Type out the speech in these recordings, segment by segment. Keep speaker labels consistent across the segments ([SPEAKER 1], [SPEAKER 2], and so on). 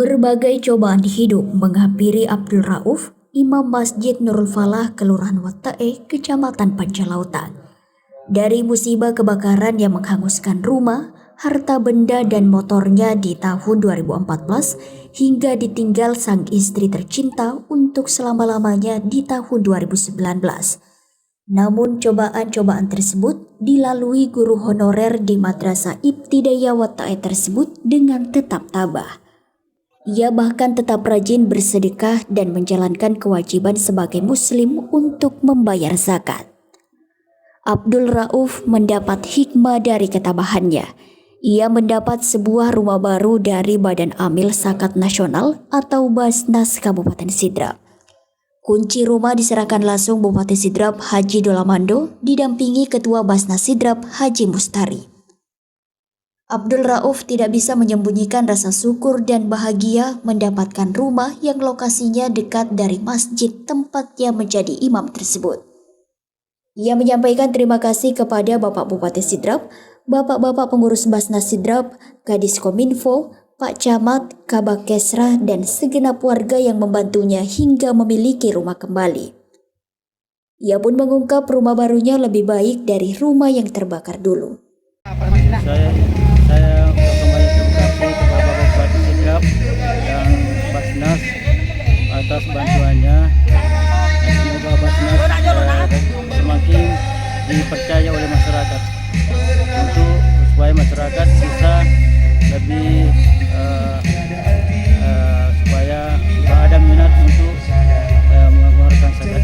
[SPEAKER 1] Berbagai cobaan hidup menghampiri Abdul Rauf, Imam Masjid Nurul Falah, Kelurahan Wattae, Kecamatan Pancalautan. Dari musibah kebakaran yang menghanguskan rumah, harta benda dan motornya di tahun 2014 hingga ditinggal sang istri tercinta untuk selama-lamanya di tahun 2019. Namun cobaan-cobaan tersebut dilalui guru honorer di Madrasah Ibtidaiyah Wattae tersebut dengan tetap tabah. Ia bahkan tetap rajin bersedekah dan menjalankan kewajiban sebagai muslim untuk membayar zakat. Abdul Rauf mendapat hikmah dari ketabahannya. Ia mendapat sebuah rumah baru dari Badan Amil Zakat Nasional atau Basnas Kabupaten Sidrap. Kunci rumah diserahkan langsung Bupati Sidrap Haji Dolamando didampingi Ketua Basnas Sidrap Haji Mustari. Abdul Rauf tidak bisa menyembunyikan rasa syukur dan bahagia mendapatkan rumah yang lokasinya dekat dari masjid tempat ia menjadi imam tersebut. Ia menyampaikan terima kasih kepada Bapak Bupati Sidrap, Bapak-Bapak pengurus Basnas Sidrap, Kadis Kominfo, Pak Camat, Kabak Kesra, dan segenap warga yang membantunya hingga memiliki rumah kembali. Ia pun mengungkap rumah barunya lebih baik dari rumah yang terbakar dulu.
[SPEAKER 2] Saya kembali terima kasih kepada Bupati Sidrap dan Basnas atas bantuannya. Semoga Basnas semakin dipercaya oleh masyarakat untuk supaya masyarakat bisa lebih supaya ada minat untuk mengeluarkan zakat.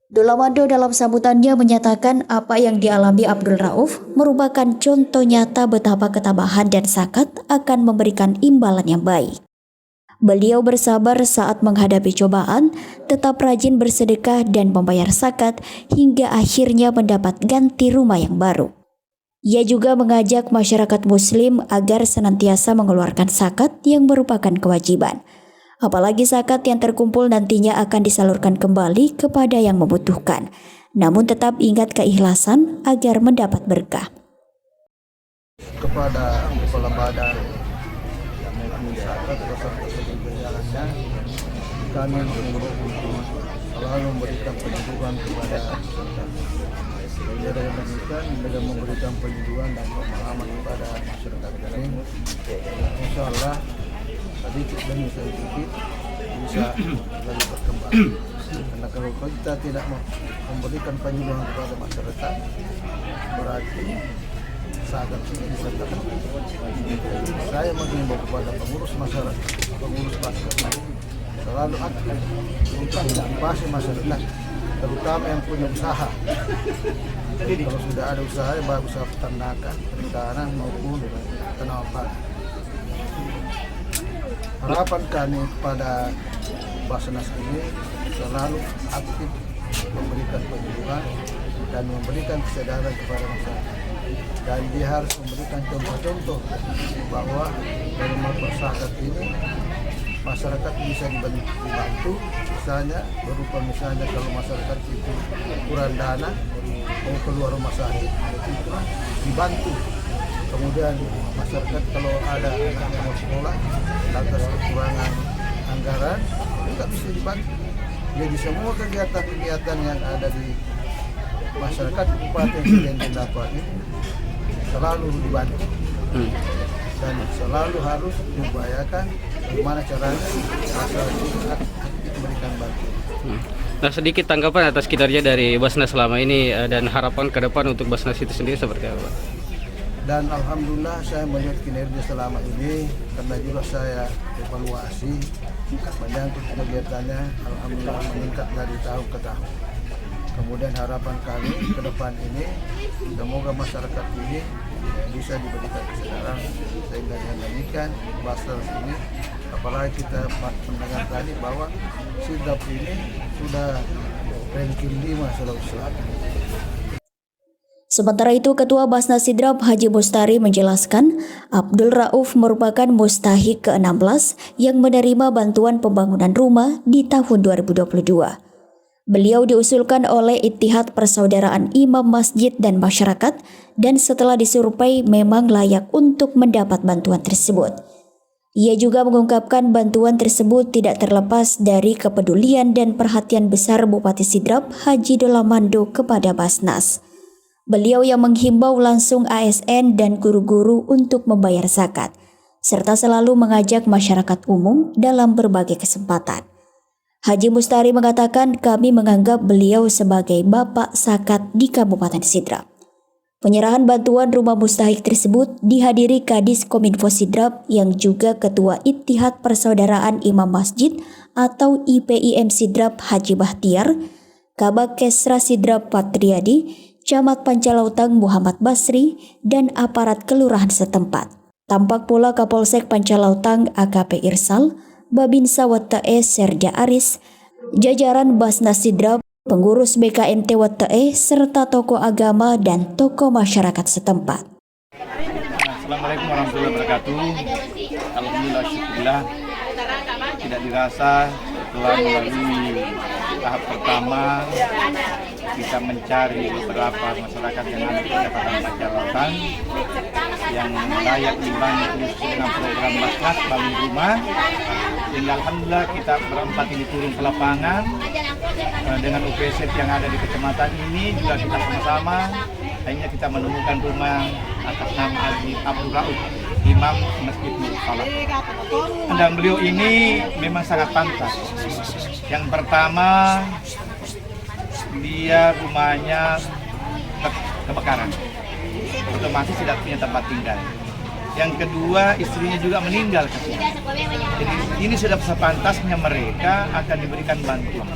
[SPEAKER 1] Dolamando dalam sambutannya menyatakan apa yang dialami Abdul Rauf merupakan contoh nyata betapa ketabahan dan zakat akan memberikan imbalan yang baik. Beliau bersabar saat menghadapi cobaan, tetap rajin bersedekah dan membayar zakat hingga akhirnya mendapat ganti rumah yang baru. Ia juga mengajak masyarakat muslim agar senantiasa mengeluarkan zakat yang merupakan kewajiban. Apalagi zakat yang terkumpul nantinya akan disalurkan kembali kepada yang membutuhkan. Namun tetap ingat keikhlasan agar mendapat berkah.
[SPEAKER 3] Kepada Kepala Badan yang mengambil zakat beserta seluruh jajarannya, kami mengimbau untuk selalu memberikan penyuluhan kepada masyarakat. Dengan demikian, dengan memberikan penyuluhan dan pemahaman kepada masyarakat ini, insya Allah sedikit demi sedikit bisa lebih berkembang. Karena kalau kita tidak memberikan penyuluhan kepada masyarakat, berarti zakat ini bisa terhenti. Saya mengimbau kepada pengurus masyarakat, pengurus basnas selalu aktif untuk mengedukasi masyarakat, terutama yang punya usaha. Kalau sudah ada usaha, baik usaha peternakan, perikanan maupun tanaman pangan. Harapan kami kepada Basnas ini selalu aktif memberikan penyuluhan dan memberikan kesadaran kepada masyarakat. Dan dia harus memberikan contoh-contoh bahwa dalam berzakat ini masyarakat bisa dibantu, misalnya berupa kalau masyarakat itu kurang dana mau keluar rumah sakit itu dibantu. Kemudian masyarakat kalau ada anak mau sekolah atas kekurangan anggaran juga bisa dibantu. Jadi semua kegiatan-kegiatan yang ada di masyarakat Kabupaten yang didapat ini selalu dibantu dan selalu harus diupayakan bagaimana caranya masyarakat memberikan bantuan.
[SPEAKER 2] Nah, sedikit tanggapan atas kinerja dari Basnas selama ini dan harapan ke depan untuk Basnas itu sendiri seperti apa?
[SPEAKER 3] Dan alhamdulillah saya melihat kinerja selama ini karena juga saya evaluasi menyangkut kegiatannya, alhamdulillah meningkat dari tahun ke tahun. Kemudian harapan kami ke depan ini semoga masyarakat ini bisa diberikan kesadaran sehingga dengan demikian Basnas ini, apalagi kita mendengar tadi bahwa Sidrap ini sudah ranking 5 Sulawesi Selatan.
[SPEAKER 1] Sementara itu, Ketua Basnas Sidrap Haji Mustari menjelaskan Abdul Rauf merupakan mustahik ke-16 yang menerima bantuan pembangunan rumah di tahun 2022. Beliau diusulkan oleh Ittihad Persaudaraan Imam Masjid dan Masyarakat dan setelah disurvei memang layak untuk mendapat bantuan tersebut. Ia juga mengungkapkan bantuan tersebut tidak terlepas dari kepedulian dan perhatian besar Bupati Sidrap Haji Dolamando kepada Basnas. Beliau yang menghimbau langsung ASN dan guru-guru untuk membayar zakat, serta selalu mengajak masyarakat umum dalam berbagai kesempatan. Haji Mustari mengatakan kami menganggap beliau sebagai bapak zakat di Kabupaten Sidrap. Penyerahan bantuan rumah mustahik tersebut dihadiri Kadis Kominfo Sidrap yang juga Ketua Ittihad Persaudaraan Imam Masjid atau IPIM Sidrap Haji Bahtiar, Kabak Kesra Sidrap Patriadi, Camat Pancalautang Muhammad Basri, dan aparat kelurahan setempat. Tampak pula Kapolsek Pancalautang AKP Irsal, Babinsa Wattae Serda Aris, jajaran Basnas Sidrap, pengurus BKMT Wattae, serta tokoh agama dan tokoh masyarakat setempat.
[SPEAKER 4] Assalamualaikum warahmatullahi wabarakatuh. Alhamdulillah, syukurillah. Tidak dirasa setelah melalui tahap pertama kita mencari beberapa masyarakat yang ada di Kecamatan Pancalautang yang layak dibantu dengan program Basnas bangun rumah. Sehingga alhamdulillah kita berempat ini turun ke lapangan dengan OPZ yang ada di kecamatan ini juga kita sama-sama akhirnya kita menemukan rumah atas nama Haji Abdul Rauf, Imam Masjid Nurul Falah. Dan beliau ini memang sangat pantas. Yang pertama, dia rumahnya kebakaran, otomatis tidak punya tempat tinggal. Yang kedua, istrinya juga meninggal. Jadi ini sudah sepantasnya mereka akan diberikan bantuan.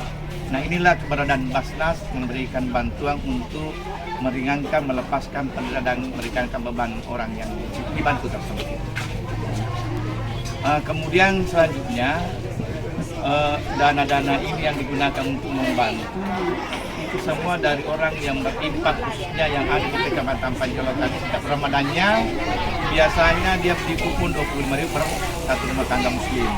[SPEAKER 4] Nah, inilah keberadaan Basnas memberikan bantuan untuk meringankan, melepaskan dan meringankan beban orang yang dibantu tersebut. Kemudian selanjutnya dana-dana ini yang digunakan untuk membantu itu semua dari orang yang berimpak, khususnya yang ada di Kecamatan Pancalautang. Setiap Ramadannya biasanya dia beli kupon 25.000 per satu rumah tangga muslim.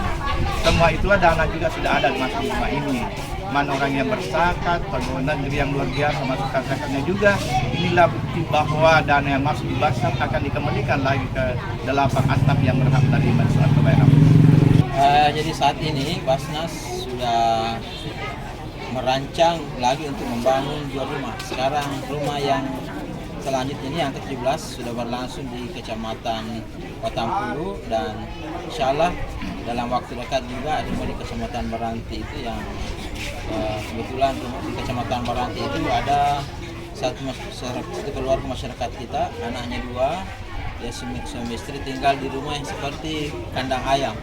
[SPEAKER 4] Semua itulah dana juga sudah ada masuk di rumah ini. Mana orang yang berzakat, pegawai negeri yang luar biasa masukkan zakatnya juga. Inilah bukti bahwa dana yang masuk di Basnas akan dikembalikan lagi ke 8 asnaf yang berhak menerima surat kebayaran.
[SPEAKER 5] Jadi saat ini Basnas sudah merancang lagi untuk membangun 2 rumah. Sekarang rumah yang selanjutnya ini yang ke-17 sudah berlangsung di Kecamatan Watampulu dan insya Allah dalam waktu dekat juga ada di Kecamatan Meranti itu yang kebetulan di Kecamatan Meranti itu ada satu keluarga masyarakat kita, anaknya 2, dia suami istri tinggal di rumah yang seperti kandang ayam.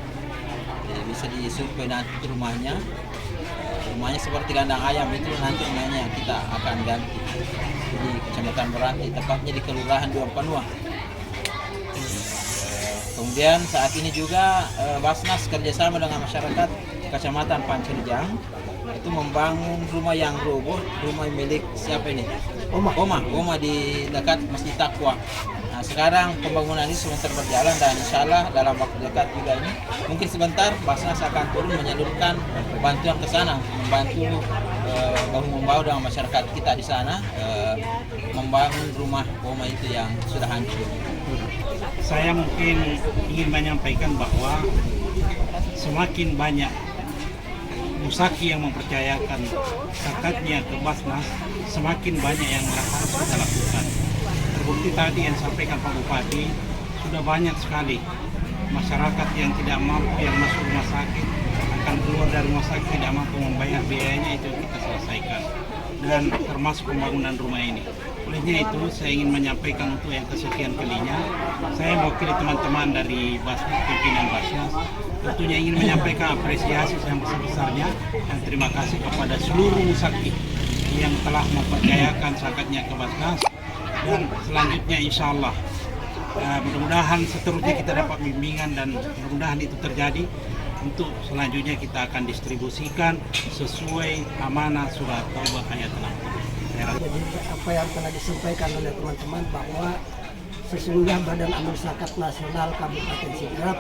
[SPEAKER 5] Jadi bisa disurvei nanti rumahnya seperti kandang ayam itu nanti namanya kita akan ganti di Kecamatan Meranti, tepatnya di Kelurahan Duampanua. Kemudian saat ini juga Basnas kerjasama dengan masyarakat Kecamatan Pancerjang itu membangun rumah yang roboh, rumah milik siapa ini? Oma di dekat Masjid Taqwa. Nah, sekarang pembangunan ini sebentar berjalan dan insya Allah dalam waktu dekat juga ini mungkin sebentar Basnas akan turun menyalurkan bantuan ke sana, membantu bahu-membahu dengan masyarakat kita di sana membangun rumah Oma itu yang sudah hancur.
[SPEAKER 6] Saya mungkin ingin menyampaikan bahwa semakin banyak musaki yang mempercayakan zakatnya ke Basnas, semakin banyak yang harus kita lakukan. Terbukti tadi yang disampaikan Pak Bupati, sudah banyak sekali masyarakat yang tidak mampu yang masuk rumah sakit, akan keluar dari rumah sakit tidak mampu membayar biayanya, itu kita selesaikan. Dan termasuk pembangunan rumah ini. Olehnya itu saya ingin menyampaikan untuk yang kesekian kalinya, saya mewakili teman-teman dari Basnas, pimpinan Basnas, tentunya ingin menyampaikan apresiasi yang besar-besarnya dan terima kasih kepada seluruh musaki yang telah mempercayakan zakatnya ke Basnas. Dan selanjutnya insya Allah mudah-mudahan seterusnya kita dapat bimbingan dan mudah-mudahan itu terjadi. Untuk selanjutnya kita akan distribusikan sesuai amanah surat Taubah ayat 6.
[SPEAKER 7] Jadi apa yang telah disampaikan oleh teman-teman bahwa sesungguhnya Badan Amil Zakat Nasional Kabupaten Sidrap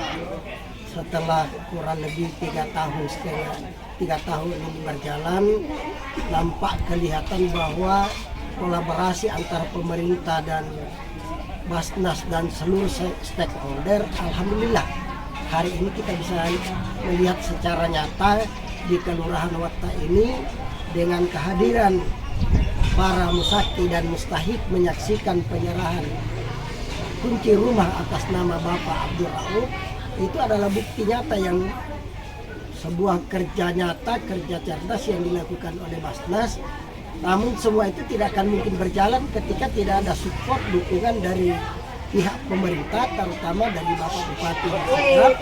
[SPEAKER 7] setelah kurang lebih 3 tahun ini berjalan, nampak kelihatan bahwa kolaborasi antara pemerintah dan Basnas dan seluruh stakeholder alhamdulillah hari ini kita bisa melihat secara nyata di Kelurahan Watta ini dengan kehadiran para musaki dan mustahik menyaksikan penyerahan kunci rumah atas nama Bapak Abdul Rauf. Itu adalah bukti nyata yang sebuah kerja nyata, kerja cerdas yang dilakukan oleh Basnas. Namun semua itu tidak akan mungkin berjalan ketika tidak ada support, dukungan dari pihak pemerintah, terutama dari Bapak Bupati Sidrap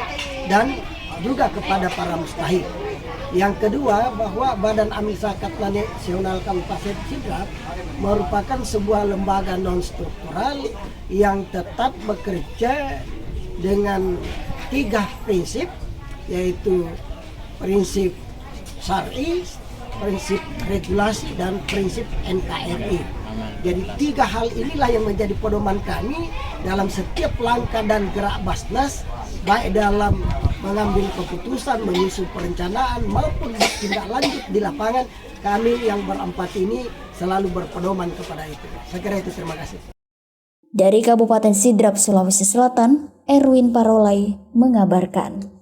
[SPEAKER 7] dan juga kepada para mustahik. Yang kedua, bahwa Badan Amil Zakat Nasional Kabupaten Sidrap merupakan sebuah lembaga non-struktural yang tetap bekerja dengan 3 prinsip, yaitu prinsip syar'i, prinsip regulasi, dan prinsip NKRI. Jadi 3 hal inilah yang menjadi pedoman kami dalam setiap langkah dan gerak Basnas, baik dalam mengambil keputusan, menyusun perencanaan maupun tindak lanjut di lapangan. Kami yang berempat ini selalu berpedoman kepada itu. Saya kira itu, terima kasih.
[SPEAKER 1] Dari Kabupaten Sidrap, Sulawesi Selatan, Erwin Parolai mengabarkan.